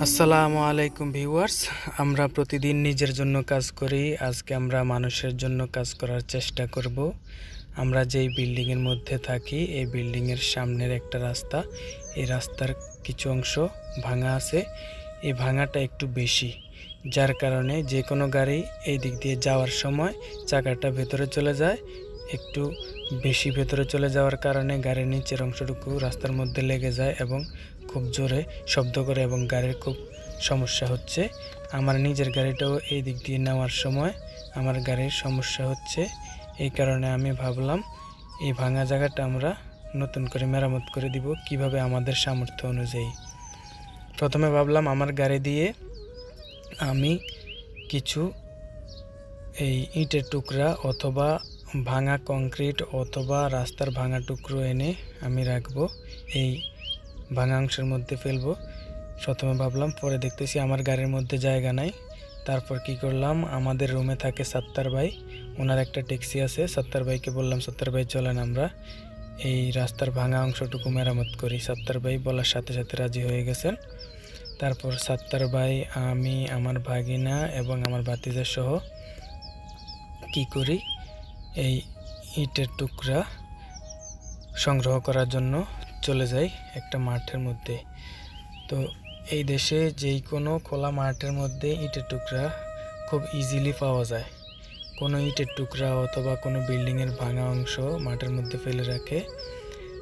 আসসালামু আলাইকুম ভিউয়ার্স। আমরা প্রতিদিন নিজের জন্য কাজ করি, আজকে আমরা মানুষের জন্য কাজ করার চেষ্টা করব। আমরা যেই বিল্ডিংয়ের মধ্যে থাকি এই বিল্ডিংয়ের সামনের একটা রাস্তা, এই রাস্তার কিছু অংশ ভাঙা আছে। এই ভাঙাটা একটু বেশি, যার কারণে যে কোনো গাড়ি এই দিক দিয়ে যাওয়ার সময় চাকাটা ভেতরে চলে যায়। একটু বেশি ভেতরে চলে যাওয়ার কারণে গাড়ির নিচের অংশটুকু রাস্তার মধ্যে লেগে যায় এবং খুব জোরে শব্দ করে এবং গাড়ির খুব সমস্যা হচ্ছে। আমার নিজের গাড়িটাও এই দিক দিয়ে নেওয়ার সময় আমার গাড়ির সমস্যা হচ্ছে। এই কারণে আমি ভাবলাম এই ভাঙা জায়গাটা আমরা নতুন করে মেরামত করে দিব কিভাবে আমাদের সামর্থ্য অনুযায়ী। প্রথমে ভাবলাম আমার গাড়ি দিয়ে আমি কিছু এই ইটের টুকরা অথবা ভাঙা কংক্রিট অথবা রাস্তার ভাঙা টুকরো এনে আমি রাখবো, এই ভাঙা অংশের মধ্যে ফেলবো। প্রথমে ভাবলাম, পরে দেখতেছি আমার গাড়ির মধ্যে জায়গা নাই। তারপর কি করলাম, আমাদের রুমে থাকে সত্তার ভাই, ওনার একটা ট্যাক্সি আছে। সত্তার ভাইকে বললাম, সত্তার ভাই চলেন আমরা এই রাস্তার ভাঙা অংশটুকু মেরামত করি। সত্তার ভাই বলার সাথে সাথে রাজি হয়ে গেছেন। তারপর সত্তার ভাই, আমি, আমার ভাগিনা এবং আমার ভাতিজা সহ কি করি, এই ইটের টুকরা সংগ্রহ করার জন্য চলে যাই একটা মাঠের মধ্যে। তো এই দেশে যেই কোনো খোলা মাঠের মধ্যে ইটের টুকরা খুব ইজিলি পাওয়া যায়। কোনো ইটের টুকরা অথবা কোনো বিল্ডিংয়ের ভাঙা অংশ মাঠের মধ্যে ফেলে রাখে।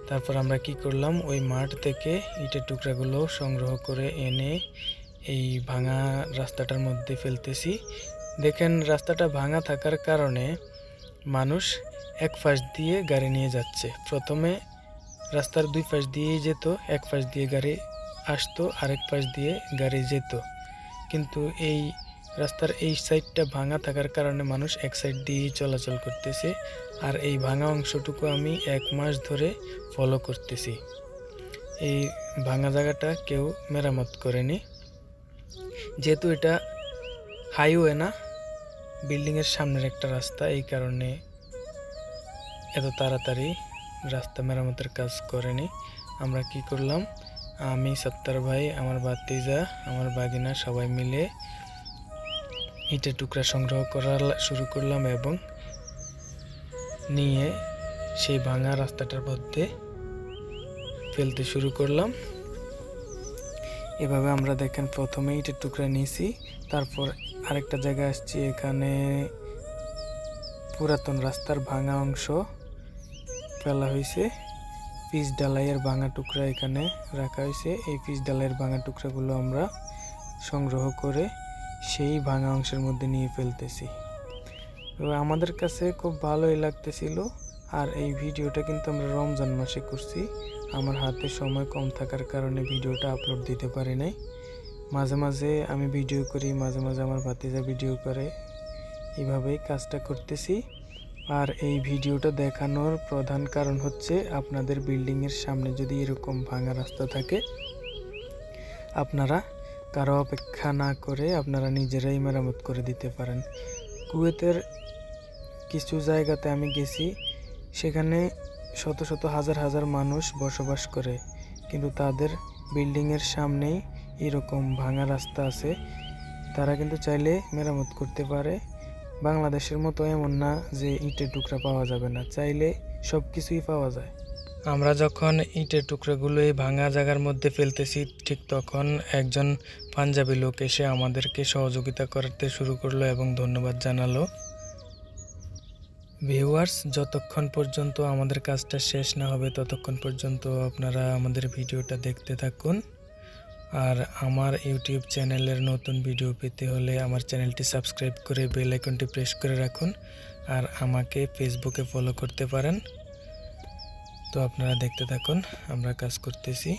তারপর আমরা কি করলাম, ওই মাঠ থেকে ইটের টুকরাগুলো সংগ্রহ করে এনে এই ভাঙা রাস্তাটার মধ্যে ফেলতেছি। দেখেন, রাস্তাটা ভাঙা থাকার কারণে মানুষ এক পাশ দিয়ে গাড়ি নিয়ে যাচ্ছে। প্রথমে রাস্তার দুই পাশ দিয়েই যেত, এক পাশ দিয়ে গাড়ি আসতো, আরেক পাশ দিয়ে গাড়ি যেত। কিন্তু এই রাস্তার এই সাইডটা ভাঙা থাকার কারণে মানুষ এক সাইড দিয়েই চলাচল করতেছে। আর এই ভাঙা অংশটুকু আমি 1 মাস ধরে ফলো করতেছি। এই ভাঙা জায়গাটা কেউ মেরামত করেনি, যেহেতু এটা হাইওয়ে না, বিল্ডিংয়ের সামনের একটা রাস্তা, এই কারণে এত তাড়াতাড়ি রাস্তা মেরামতের কাজ করেনি। আমরা কি করলাম, আমি, সত্তার ভাই, আমার ভাতিজা, আমার ভাগিনা সবাই মিলে ইটের টুকরা সংগ্রহ করা শুরু করলাম এবং নিয়ে সেই ভাঙা রাস্তাটার মধ্যে ফেলতে শুরু করলাম। এভাবে আমরা দেখেন প্রথমে ইটের টুকরা নিয়েছি, তারপর আরেকটা জায়গায় আসছি। এখানে পুরাতন রাস্তার ভাঙা অংশ ফেলা হয়েছে, পিচ ডালাইয়ের ভাঙা টুকরা এখানে রাখা হয়েছে। এই পিচ ডালাইয়ের ভাঙা টুকরাগুলো আমরা সংগ্রহ করে সেই ভাঙা অংশের মধ্যে নিয়ে ফেলতেছি। তো আমাদের কাছে খুব ভালোই লাগতেছিল। আর এই ভিডিওটা কিন্তু আমরা রমজান মাসে করছি। আমার হাতে সময় কম থাকার কারণে ভিডিওটা আপলোড দিতে পারি নাই। মাঝে মাঝে আমি ভিডিও করি, মাঝে মাঝে আমার ভাতিজা ভিডিও করে, এইভাবেই কাজটা করতেছি। আর এই ভিডিওটা দেখানোর প্রধান কারণ হচ্ছে, আপনাদের বিল্ডিংয়ের সামনে যদি এরকম ভাঙা রাস্তা থাকে, আপনারা কারো অপেক্ষা না করে আপনারা নিজেরাই মেরামত করে দিতে পারেন। কুয়েতের কিছু জায়গাতে আমি গেছি, সেখানে শত শত হাজার হাজার মানুষ বসবাস করে, কিন্তু তাদের বিল্ডিংয়ের সামনেই এরকম ভাঙা রাস্তা আছে। তারা কিন্তু চাইলে মেরামত করতে পারে। বাংলাদেশের মতো এমন না যে ইটের টুকরা পাওয়া যাবে না, চাইলে সব কিছুই পাওয়া যায়। আমরা যখন ইটের টুকরাগুলো এই ভাঙা জায়গার মধ্যে ফেলতেছি, ঠিক তখন একজন পাঞ্জাবি লোক এসে আমাদেরকে সহযোগিতা করতে শুরু করলো এবং ধন্যবাদ জানালো। ভিউয়ার্স, যতক্ষণ পর্যন্ত আমাদের কাজটা শেষ না হবে ততক্ষণ পর্যন্ত আপনারা আমাদের ভিডিওটা দেখতে থাকুন। আর আমার ইউটিউব চ্যানেলের নতুন ভিডিও পেতে হলে আমার চ্যানেলটি সাবস্ক্রাইব করে বেল আইকনটি প্রেস করে রাখুন। আর আমাকে ফেসবুকে ফলো করতে পারেন। তো আপনারা দেখতে থাকুন, আমরা কাজ করতেছি।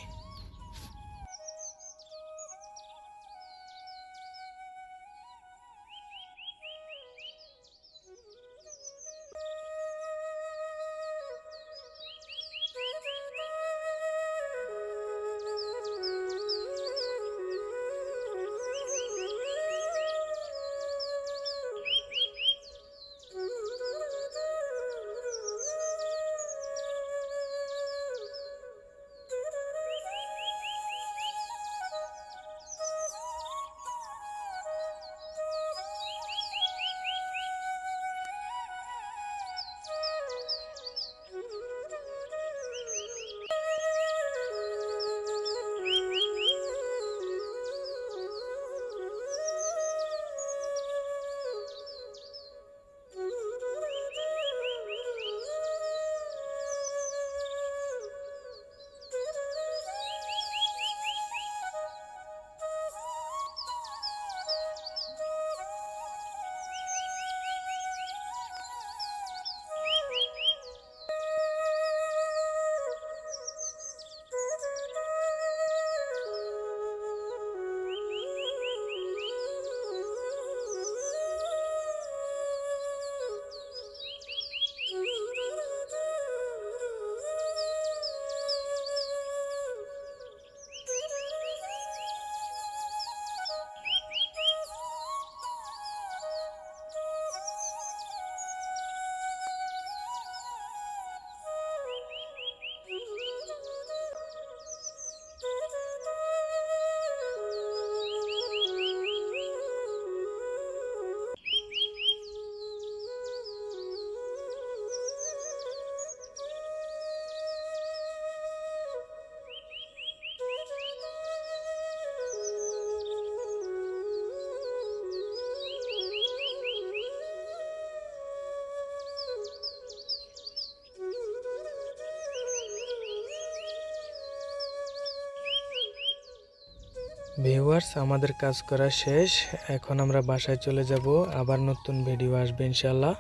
ভিউয়ার্স, আমাদের কাজ করা শেষ। এখন আমরা বাসায় চলে যাব। আবার নতুন ভিডিও আসবে ইনশাআল্লাহ।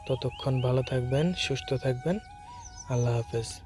ততক্ষণ ভালো থাকবেন, সুস্থ থাকবেন। আল্লাহ হাফেজ।